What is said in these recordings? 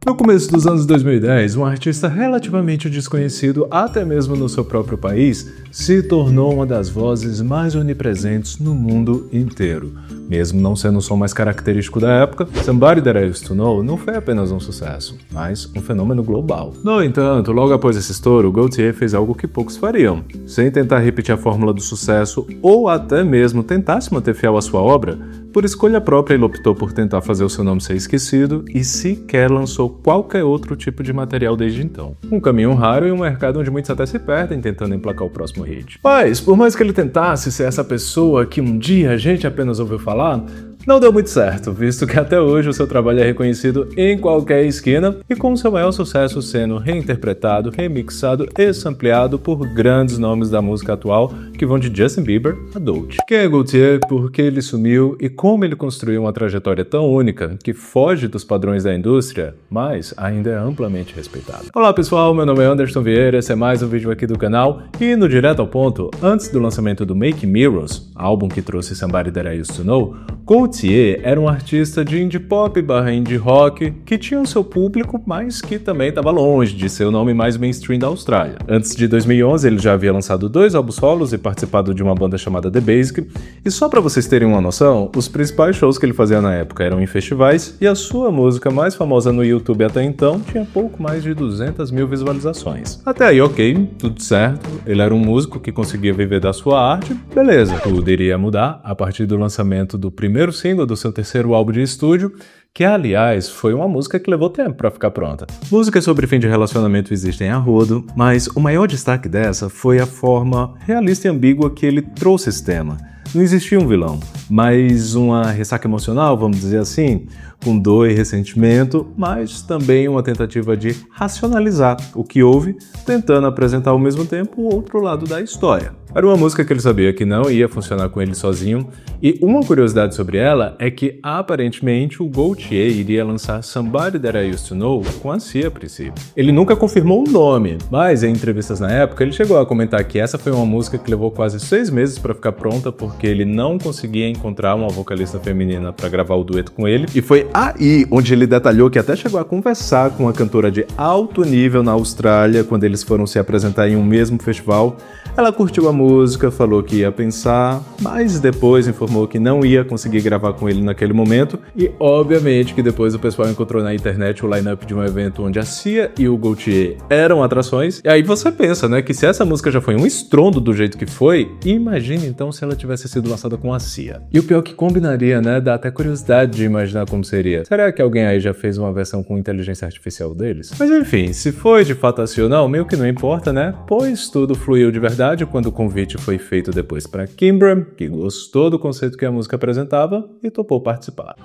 No começo dos anos 2010, um artista relativamente desconhecido, até mesmo no seu próprio país, se tornou uma das vozes mais onipresentes no mundo inteiro. Mesmo não sendo o som mais característico da época, Somebody That I Used To Know não foi apenas um sucesso, mas um fenômeno global. No entanto, logo após esse estouro, Gaultier fez algo que poucos fariam. Sem tentar repetir a fórmula do sucesso ou até mesmo tentar se manter fiel à sua obra, por escolha própria ele optou por tentar fazer o seu nome ser esquecido e sequer lançou qualquer outro tipo de material desde então. Um caminho raro e um mercado onde muitos até se perdem tentando emplacar o próximo hit. Mas, por mais que ele tentasse ser essa pessoa que um dia a gente apenas ouviu falar, não deu muito certo, visto que até hoje o seu trabalho é reconhecido em qualquer esquina e com seu maior sucesso sendo reinterpretado, remixado e sampleado por grandes nomes da música atual que vão de Justin Bieber a Dolce. Quem é Gaultier, por que ele sumiu e como ele construiu uma trajetória tão única que foge dos padrões da indústria, mas ainda é amplamente respeitado. Olá pessoal, meu nome é Anderson Vieira, esse é mais um vídeo aqui do canal e no direto ao ponto, antes do lançamento do Make Mirrors, álbum que trouxe Somebody That I Used To Know, Gaultier era um artista de indie pop / indie rock que tinha o seu público, mas que também estava longe de ser o nome mais mainstream da Austrália. Antes de 2011 ele já havia lançado 2 álbuns solos e participado de uma banda chamada The Basic, e só para vocês terem uma noção, os principais shows que ele fazia na época eram em festivais e a sua música mais famosa no YouTube até então tinha pouco mais de 200 mil visualizações. Até aí ok, tudo certo, ele era um músico que conseguia viver da sua arte, beleza. Tudo iria mudar a partir do lançamento do primeiro single do seu terceiro álbum de estúdio, que aliás foi uma música que levou tempo pra ficar pronta. Músicas sobre fim de relacionamento existem a rodo, mas o maior destaque dessa foi a forma realista e ambígua que ele trouxe esse tema. Não existia um vilão, mas uma ressaca emocional, vamos dizer assim, com dor e ressentimento, mas também uma tentativa de racionalizar o que houve, tentando apresentar ao mesmo tempo o outro lado da história. Era uma música que ele sabia que não ia funcionar com ele sozinho, e uma curiosidade sobre ela é que aparentemente o Gaultier iria lançar Somebody That I Used To Know com a Sia a princípio. Ele nunca confirmou o nome, mas em entrevistas na época ele chegou a comentar que essa foi uma música que levou quase 6 meses para ficar pronta porque ele não conseguia encontrar uma vocalista feminina para gravar o dueto com ele, e foi aí onde ele detalhou que até chegou a conversar com uma cantora de alto nível na Austrália quando eles foram se apresentar em um mesmo festival. Ela curtiu a música, falou que ia pensar, mas depois informou que não ia conseguir gravar com ele naquele momento, e obviamente que depois o pessoal encontrou na internet o line-up de um evento onde a Sia e o Gaultier eram atrações, e aí você pensa, né, que se essa música já foi um estrondo do jeito que foi, imagine então se ela tivesse sido lançada com a Sia. E o pior que combinaria, né, dá até curiosidade de imaginar como seria. Será que alguém aí já fez uma versão com inteligência artificial deles? Mas enfim, se foi de fato assim ou não, meio que não importa, né, pois tudo fluiu de verdade quando o convite foi feito depois para Kimbra, que gostou do conceito que a música apresentava e topou participar.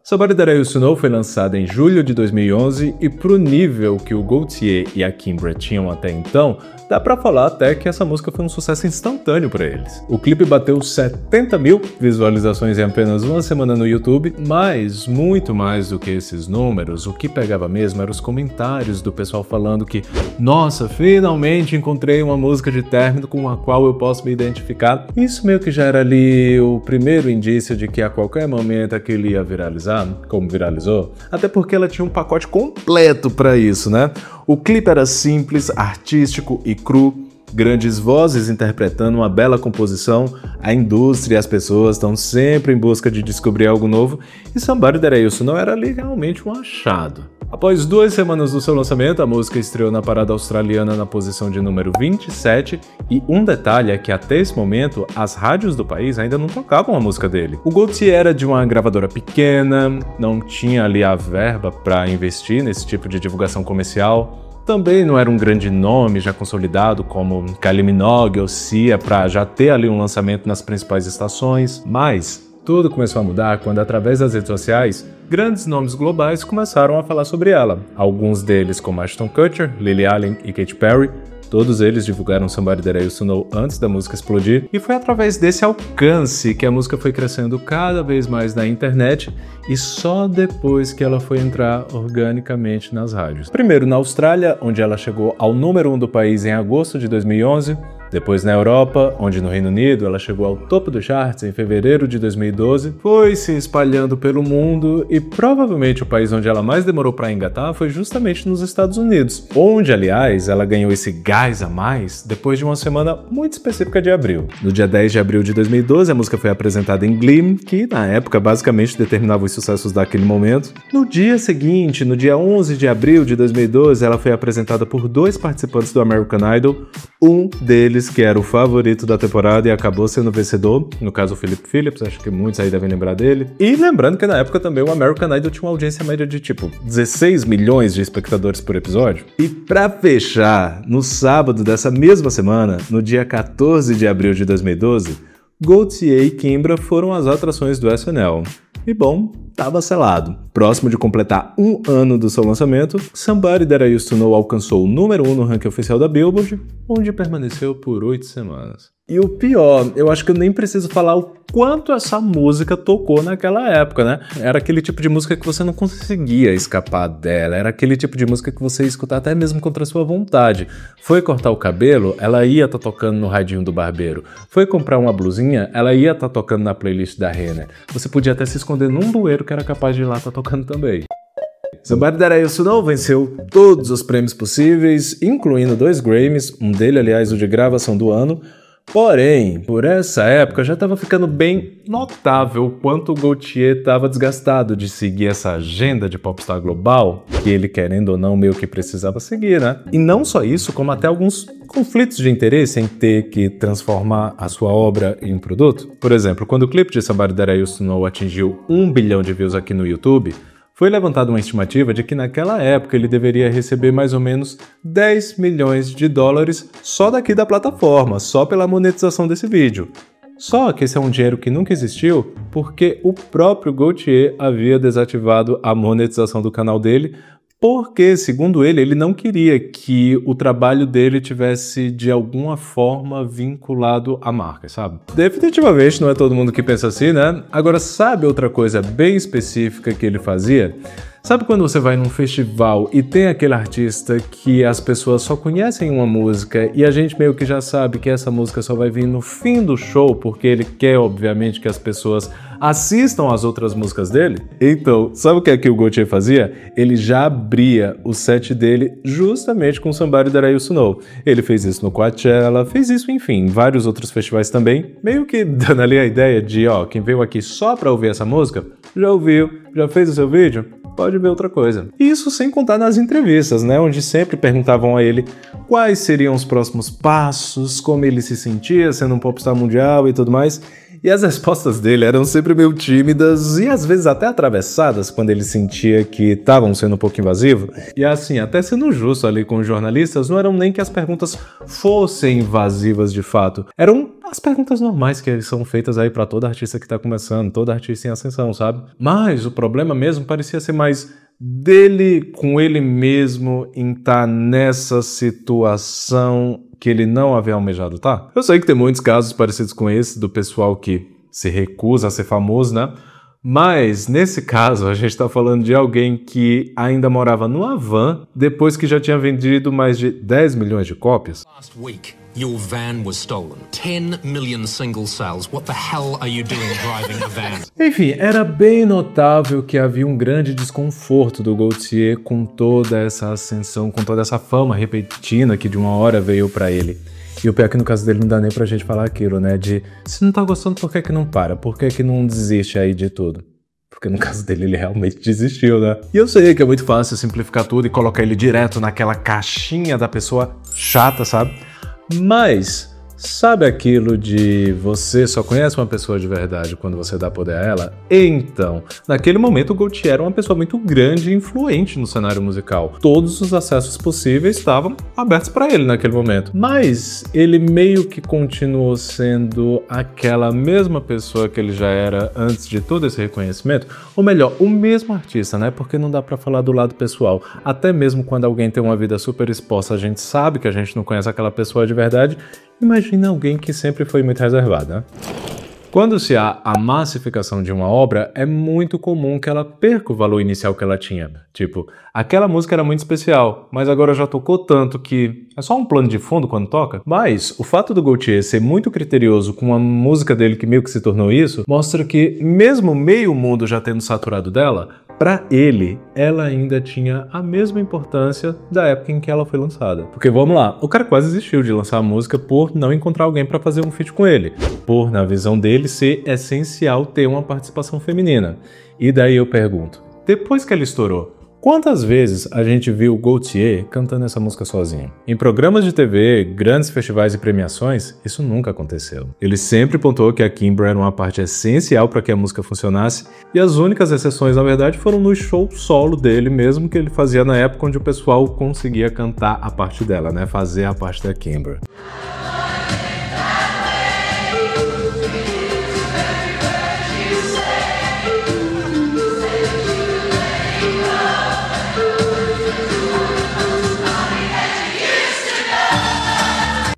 Somebody That I Used To Know foi lançada em julho de 2011 e pro nível que o Gaultier e a Kimbra tinham até então, dá pra falar até que essa música foi um sucesso instantâneo pra eles. O clipe bateu 70 mil visualizações em apenas uma semana no YouTube, mas muito mais do que esses números, o que pegava mesmo eram os comentários do pessoal falando que nossa, finalmente encontrei uma música de término com a qual eu posso me identificar. Isso meio que já era ali o primeiro indício de que a qualquer momento aquilo ia viralizar, como viralizou, até porque ela tinha um pacote completo pra isso, né? O clipe era simples, artístico e cru, grandes vozes interpretando uma bela composição, a indústria e as pessoas estão sempre em busca de descobrir algo novo, e Somebody That I Used To Know era ali realmente um achado. Após 2 semanas do seu lançamento, a música estreou na parada australiana na posição de número 27, e um detalhe é que até esse momento, as rádios do país ainda não tocavam a música dele. O Gaultier era de uma gravadora pequena, não tinha ali a verba para investir nesse tipo de divulgação comercial, também não era um grande nome já consolidado como Kylie Minogue ou Sia para já ter ali um lançamento nas principais estações, mas tudo começou a mudar quando, através das redes sociais, grandes nomes globais começaram a falar sobre ela. Alguns deles como Ashton Kutcher, Lily Allen e Katy Perry, todos eles divulgaram Somebody That I Used To Know antes da música explodir, e foi através desse alcance que a música foi crescendo cada vez mais na internet, e só depois que ela foi entrar organicamente nas rádios. Primeiro na Austrália, onde ela chegou ao número 1 do país em agosto de 2011, Depois na Europa, onde no Reino Unido ela chegou ao topo dos charts em fevereiro de 2012, foi se espalhando pelo mundo e provavelmente o país onde ela mais demorou para engatar foi justamente nos Estados Unidos, onde, aliás, ela ganhou esse gás a mais depois de uma semana muito específica de abril. No dia 10 de abril de 2012, a música foi apresentada em Glee, que na época basicamente determinava os sucessos daquele momento. No dia seguinte, no dia 11 de abril de 2012, ela foi apresentada por 2 participantes do American Idol, um deles que era o favorito da temporada e acabou sendo vencedor, no caso o Philip Phillips, acho que muitos aí devem lembrar dele. E lembrando que na época também o American Idol tinha uma audiência média de tipo 16 milhões de espectadores por episódio. E pra fechar, no sábado dessa mesma semana, no dia 14 de abril de 2012, Gaultier e Kimbra foram as atrações do SNL. E bom, tava selado. Próximo de completar 1 ano do seu lançamento, Somebody That I Used To Know alcançou o número 1 no ranking oficial da Billboard, onde permaneceu por 8 semanas. E o pior, eu acho que eu nem preciso falar o quanto essa música tocou naquela época, né? Era aquele tipo de música que você não conseguia escapar dela, era aquele tipo de música que você ia escutar até mesmo contra a sua vontade. Foi cortar o cabelo, ela ia estar tocando no radinho do barbeiro. Foi comprar uma blusinha, ela ia estar tocando na playlist da Renner. Você podia até se esconder num bueiro que era capaz de ir lá estar tocando também. Somebody That I Used To Know venceu todos os prêmios possíveis, incluindo 2 Grammys, um dele, aliás, o de gravação do ano. Porém, por essa época já estava ficando bem notável o quanto o Gaultier estava desgastado de seguir essa agenda de popstar global, que ele, querendo ou não, meio que precisava seguir, né? E não só isso, como até alguns conflitos de interesse em ter que transformar a sua obra em produto. Por exemplo, quando o clipe de Somebody That I Used To Know atingiu 1 bilhão de views aqui no YouTube, foi levantada uma estimativa de que naquela época ele deveria receber mais ou menos 10 milhões de dólares só daqui da plataforma, só pela monetização desse vídeo. Só que esse é um dinheiro que nunca existiu porque o próprio Gaultier havia desativado a monetização do canal dele, porque, segundo ele, ele não queria que o trabalho dele tivesse de alguma forma vinculado à marca, sabe? Definitivamente não é todo mundo que pensa assim, né? Agora, sabe outra coisa bem específica que ele fazia? Sabe quando você vai num festival e tem aquele artista que as pessoas só conhecem uma música e a gente meio que já sabe que essa música só vai vir no fim do show porque ele quer, obviamente, que as pessoas assistam às outras músicas dele? Então, sabe o que é que o Gaultier fazia? Ele já abria o set dele justamente com Somebody That I Used To Know. Ele fez isso no Coachella, fez isso, enfim, em vários outros festivais também, meio que dando ali a ideia de, ó, quem veio aqui só pra ouvir essa música, já ouviu, já fez o seu vídeo, pode ver outra coisa. Isso sem contar nas entrevistas, né, onde sempre perguntavam a ele quais seriam os próximos passos, como ele se sentia sendo um popstar mundial e tudo mais. E as respostas dele eram sempre meio tímidas e às vezes até atravessadas quando ele sentia que estavam sendo um pouco invasivos. E assim, até sendo justo ali com os jornalistas, não eram nem que as perguntas fossem invasivas de fato. Eram as perguntas normais que são feitas aí pra todo artista que tá começando, todo artista em ascensão, sabe? Mas o problema mesmo parecia ser mais dele com ele mesmo em estar nessa situação que ele não havia almejado, tá? Eu sei que tem muitos casos parecidos com esse, do pessoal que se recusa a ser famoso, né? Mas, nesse caso, a gente tá falando de alguém que ainda morava numa van depois que já tinha vendido mais de 10 milhões de cópias. Last week, your van was stolen. 10 million single sales. What the hell are you doing driving a van? Enfim, era bem notável que havia um grande desconforto do Gaultier com toda essa ascensão, com toda essa fama repentina que de uma hora veio pra ele. E o pior é que no caso dele não dá nem pra gente falar aquilo, né? De, se não tá gostando, por que que não para? Por que que não desiste aí de tudo? Porque no caso dele, ele realmente desistiu, né? E eu sei que é muito fácil simplificar tudo e colocar ele direto naquela caixinha da pessoa chata, sabe? Mas, sabe aquilo de você só conhece uma pessoa de verdade quando você dá poder a ela? Então, naquele momento o Gaultier era uma pessoa muito grande e influente no cenário musical. Todos os acessos possíveis estavam abertos para ele naquele momento. Mas ele meio que continuou sendo aquela mesma pessoa que ele já era antes de todo esse reconhecimento. Ou melhor, o mesmo artista, né? Porque não dá pra falar do lado pessoal. Até mesmo quando alguém tem uma vida super exposta, a gente sabe que a gente não conhece aquela pessoa de verdade. Imagina alguém que sempre foi muito reservado, né? Quando se há a massificação de uma obra, é muito comum que ela perca o valor inicial que ela tinha. Tipo, aquela música era muito especial, mas agora já tocou tanto que é só um plano de fundo quando toca. Mas o fato do Gaultier ser muito criterioso com a música dele que meio que se tornou isso, mostra que mesmo meio mundo já tendo saturado dela, para ele, ela ainda tinha a mesma importância da época em que ela foi lançada. Porque vamos lá, o cara quase desistiu de lançar a música por não encontrar alguém para fazer um feat com ele, por, na visão dele, ser essencial ter uma participação feminina. E daí eu pergunto, depois que ela estourou, quantas vezes a gente viu o Gaultier cantando essa música sozinho? Em programas de TV, grandes festivais e premiações, isso nunca aconteceu. Ele sempre pontuou que a Kimbra era uma parte essencial para que a música funcionasse, e as únicas exceções, na verdade, foram no show solo dele mesmo, que ele fazia na época onde o pessoal conseguia cantar a parte dela, né? Fazer a parte da Kimbra.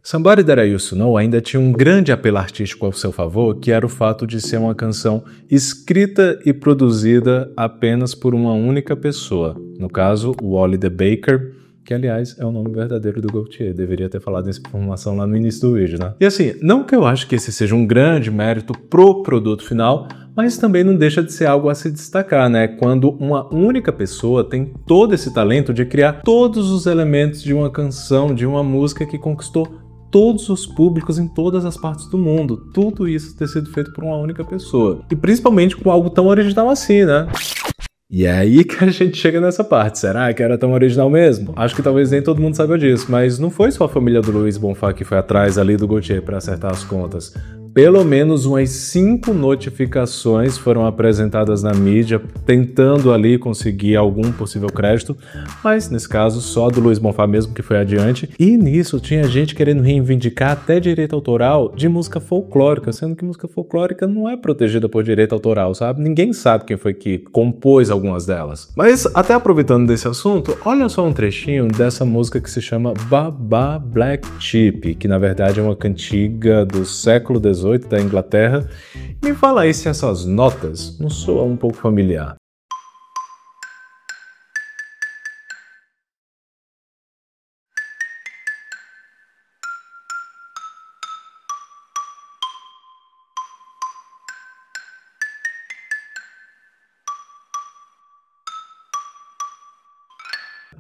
Somebody That I Used to Know ainda tinha um grande apelo artístico ao seu favor, que era o fato de ser uma canção escrita e produzida apenas por uma única pessoa. No caso, o Wally the Baker, que aliás é o nome verdadeiro do Gaultier. Deveria ter falado essa informação lá no início do vídeo, né? E assim, não que eu acho que esse seja um grande mérito pro produto final, mas também não deixa de ser algo a se destacar, né? Quando uma única pessoa tem todo esse talento de criar todos os elementos de uma canção, de uma música que conquistou todos os públicos em todas as partes do mundo. Tudo isso ter sido feito por uma única pessoa. E principalmente com algo tão original assim, né? E é aí que a gente chega nessa parte. Será que era tão original mesmo? Acho que talvez nem todo mundo saiba disso, mas não foi só a família do Luiz Bonfá que foi atrás ali do Gaultier para acertar as contas. Pelo menos umas 5 notificações foram apresentadas na mídia, tentando ali conseguir algum possível crédito, mas nesse caso só do Luiz Bonfá mesmo que foi adiante. E nisso tinha gente querendo reivindicar até direito autoral de música folclórica, sendo que música folclórica não é protegida por direito autoral, sabe? Ninguém sabe quem foi que compôs algumas delas. Mas até aproveitando desse assunto, olha só um trechinho dessa música que se chama Baba Black Sheep, que na verdade é uma cantiga do século XVIII da Inglaterra. Me fala aí se essas notas não soam um pouco familiar.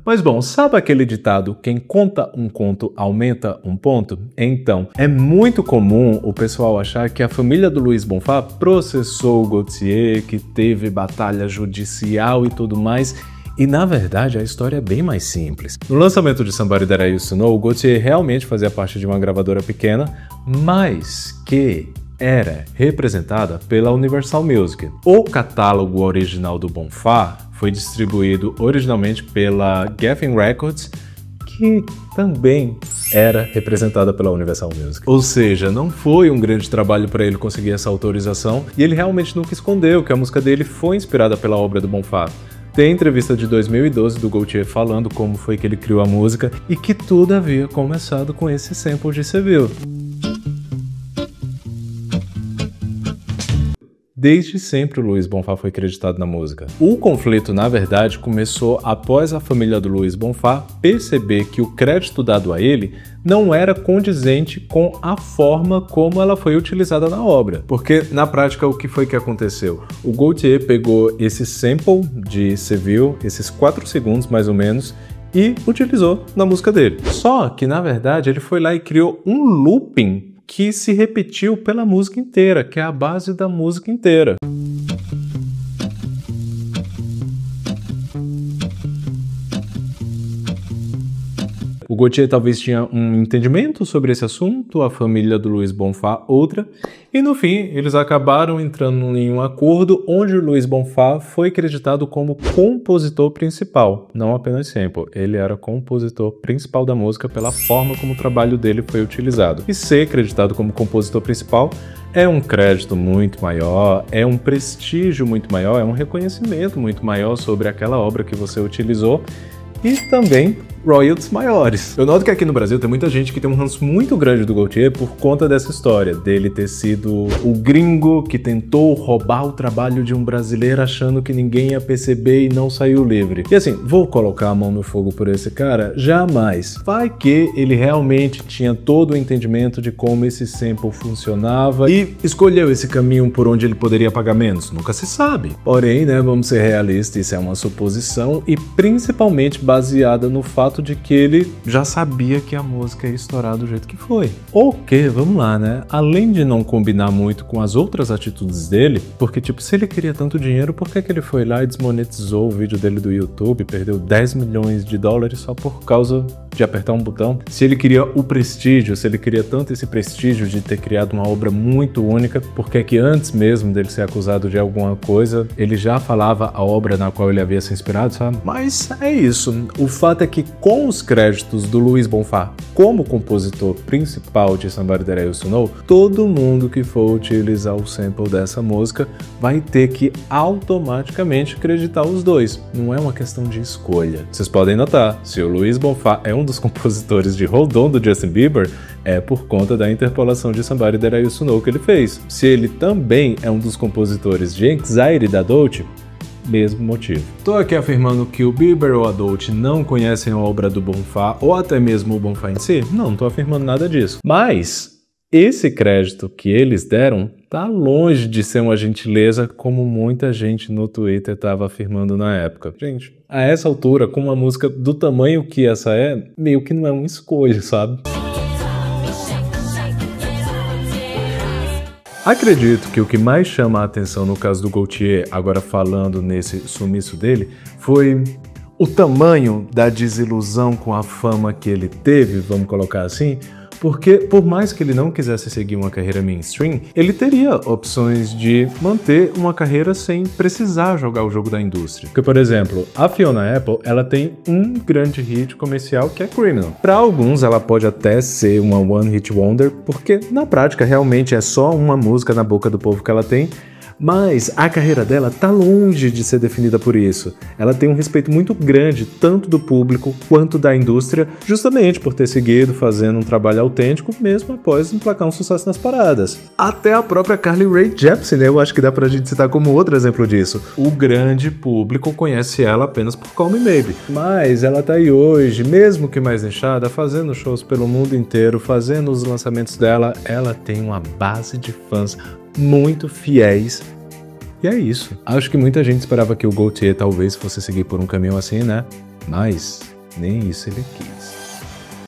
Mas bom, sabe aquele ditado, quem conta um conto aumenta um ponto? Então, é muito comum o pessoal achar que a família do Luiz Bonfá processou o Gaultier, que teve batalha judicial e tudo mais, e na verdade a história é bem mais simples. No lançamento de Somebody That I Used to Know, o Gaultier realmente fazia parte de uma gravadora pequena, mas que era representada pela Universal Music. O catálogo original do Bonfá foi distribuído originalmente pela Geffen Records, que também era representada pela Universal Music. Ou seja, não foi um grande trabalho para ele conseguir essa autorização, e ele realmente nunca escondeu que a música dele foi inspirada pela obra do Bonfá. Tem entrevista de 2012 do Gaultier falando como foi que ele criou a música e que tudo havia começado com esse sample de Seville. Desde sempre o Luiz Bonfá foi acreditado na música. O conflito, na verdade, começou após a família do Luiz Bonfá perceber que o crédito dado a ele não era condizente com a forma como ela foi utilizada na obra. Porque, na prática, o que foi que aconteceu? O Gaultier pegou esse sample de Seville, esses 4 segundos mais ou menos, e utilizou na música dele. Só que, na verdade, ele foi lá e criou um looping que se repetiu pela música inteira, que é a base da música inteira. O Gaultier talvez tinha um entendimento sobre esse assunto, a família do Luiz Bonfá outra, e no fim eles acabaram entrando em um acordo onde o Luiz Bonfá foi acreditado como compositor principal, não apenas sample, ele era compositor principal da música pela forma como o trabalho dele foi utilizado. E ser acreditado como compositor principal é um crédito muito maior, é um prestígio muito maior, é um reconhecimento muito maior sobre aquela obra que você utilizou, e também royalties maiores. Eu noto que aqui no Brasil tem muita gente que tem um ranço muito grande do Gaultier por conta dessa história, dele ter sido o gringo que tentou roubar o trabalho de um brasileiro achando que ninguém ia perceber e não saiu livre. E assim, vou colocar a mão no fogo por esse cara? Jamais. Vai que ele realmente tinha todo o entendimento de como esse sample funcionava e escolheu esse caminho por onde ele poderia pagar menos. Nunca se sabe. Porém, né, vamos ser realistas, isso é uma suposição e principalmente baseada no fato de que ele já sabia que a música ia estourar do jeito que foi. Ou que, vamos lá, né? Além de não combinar muito com as outras atitudes dele, porque tipo, se ele queria tanto dinheiro, por que ele foi lá e desmonetizou o vídeo dele do YouTube, perdeu 10 milhões de dólares só por causa de apertar um botão? Se ele queria o prestígio, se ele queria tanto esse prestígio de ter criado uma obra muito única, por que antes mesmo dele ser acusado de alguma coisa, ele já falava a obra na qual ele havia se inspirado, sabe? Mas é isso. O fato é que com os créditos do Luiz Bonfá como compositor principal de Somebody That I Used to Know, todo mundo que for utilizar o sample dessa música vai ter que automaticamente acreditar os dois. Não é uma questão de escolha. Vocês podem notar, se o Luiz Bonfá é um dos compositores de Hold On do Justin Bieber, é por conta da interpolação de Somebody That I Used to Know que ele fez. Se ele também é um dos compositores de Anxiety da Dolce, mesmo motivo. Tô aqui afirmando que o Bieber ou a Dolce não conhecem a obra do Bonfá ou até mesmo o Bonfá em si? Não tô afirmando nada disso. Mas esse crédito que eles deram tá longe de ser uma gentileza como muita gente no Twitter tava afirmando na época. Gente, a essa altura, com uma música do tamanho que essa é, meio que não é uma escolha, sabe? Acredito que o que mais chama a atenção no caso do Gaultier, agora falando nesse sumiço dele, foi o tamanho da desilusão com a fama que ele teve, vamos colocar assim, porque por mais que ele não quisesse seguir uma carreira mainstream, ele teria opções de manter uma carreira sem precisar jogar o jogo da indústria. Porque, por exemplo, a Fiona Apple, ela tem um grande hit comercial que é Criminal. Para alguns, ela pode até ser uma one hit wonder, porque na prática realmente é só uma música na boca do povo que ela tem, mas a carreira dela tá longe de ser definida por isso. Ela tem um respeito muito grande, tanto do público quanto da indústria, justamente por ter seguido fazendo um trabalho autêntico, mesmo após emplacar um sucesso nas paradas. Até a própria Carly Rae Jepsen, né? Eu acho que dá pra gente citar como outro exemplo disso. O grande público conhece ela apenas por Call Me Maybe. Mas ela tá aí hoje, mesmo que mais inchada, fazendo shows pelo mundo inteiro, fazendo os lançamentos dela. Ela tem uma base de fãs muito fiéis. E é isso. Acho que muita gente esperava que o Gaultier talvez fosse seguir por um caminho assim, né? Mas nem isso ele quis.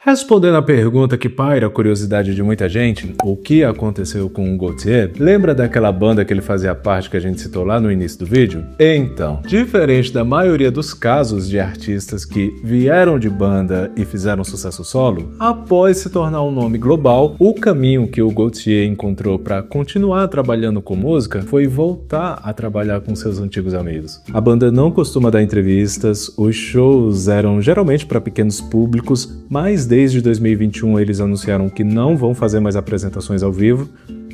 Respondendo à pergunta que paira a curiosidade de muita gente, o que aconteceu com o Gaultier, lembra daquela banda que ele fazia parte que a gente citou lá no início do vídeo? Então, diferente da maioria dos casos de artistas que vieram de banda e fizeram sucesso solo, após se tornar um nome global, o caminho que o Gaultier encontrou para continuar trabalhando com música foi voltar a trabalhar com seus antigos amigos. A banda não costuma dar entrevistas, os shows eram geralmente para pequenos públicos, mas desde 2021 eles anunciaram que não vão fazer mais apresentações ao vivo.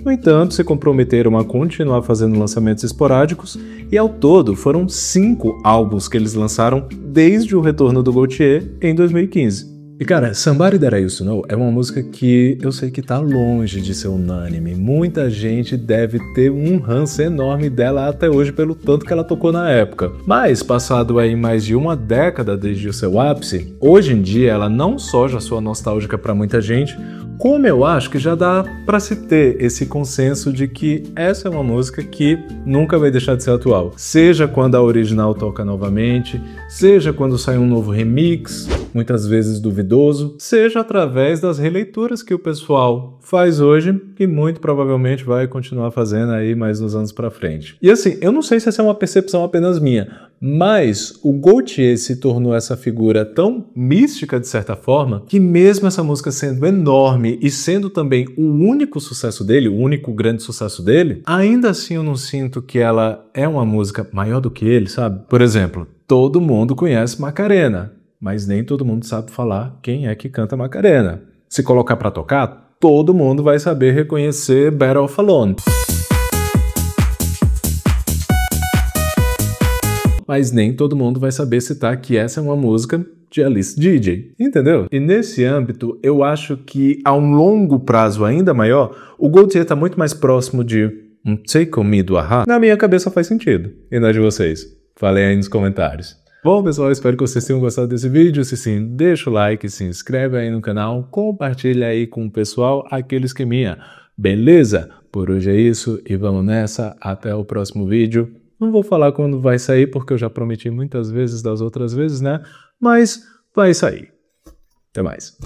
No entanto, se comprometeram a continuar fazendo lançamentos esporádicos e ao todo foram 5 álbuns que eles lançaram desde o retorno do Gaultier em 2015. E cara, Somebody That I Used to Know é uma música que eu sei que tá longe de ser unânime. Muita gente deve ter um ranço enorme dela até hoje pelo tanto que ela tocou na época. Mas, passado aí mais de uma década desde o seu ápice, hoje em dia ela não só já soa nostálgica pra muita gente, como eu acho que já dá pra se ter esse consenso de que essa é uma música que nunca vai deixar de ser atual. Seja quando a original toca novamente, seja quando sai um novo remix, muitas vezes duvidoso, seja através das releituras que o pessoal faz hoje e muito provavelmente vai continuar fazendo aí mais uns anos pra frente. E assim, eu não sei se essa é uma percepção apenas minha, mas o Gaultier se tornou essa figura tão mística de certa forma que mesmo essa música sendo enorme e sendo também o único sucesso dele, o único grande sucesso dele, ainda assim eu não sinto que ela é uma música maior do que ele, sabe? Por exemplo, todo mundo conhece Macarena, mas nem todo mundo sabe falar quem é que canta Macarena. Se colocar pra tocar, todo mundo vai saber reconhecer Better Off Alone. mas nem todo mundo vai saber citar que essa é uma música de Alice DJ, entendeu? E nesse âmbito, eu acho que a um longo prazo ainda maior, o Gotye tá muito mais próximo de um Take On Me do A-ha. Na minha cabeça faz sentido. E na de vocês? Falei aí nos comentários. Bom, pessoal, espero que vocês tenham gostado desse vídeo. Se sim, deixa o like, se inscreve aí no canal, compartilha aí com o pessoal aquele esqueminha. Beleza? Por hoje é isso e vamos nessa. Até o próximo vídeo. Não vou falar quando vai sair, porque eu já prometi muitas vezes das outras vezes, né? Mas vai sair. Até mais.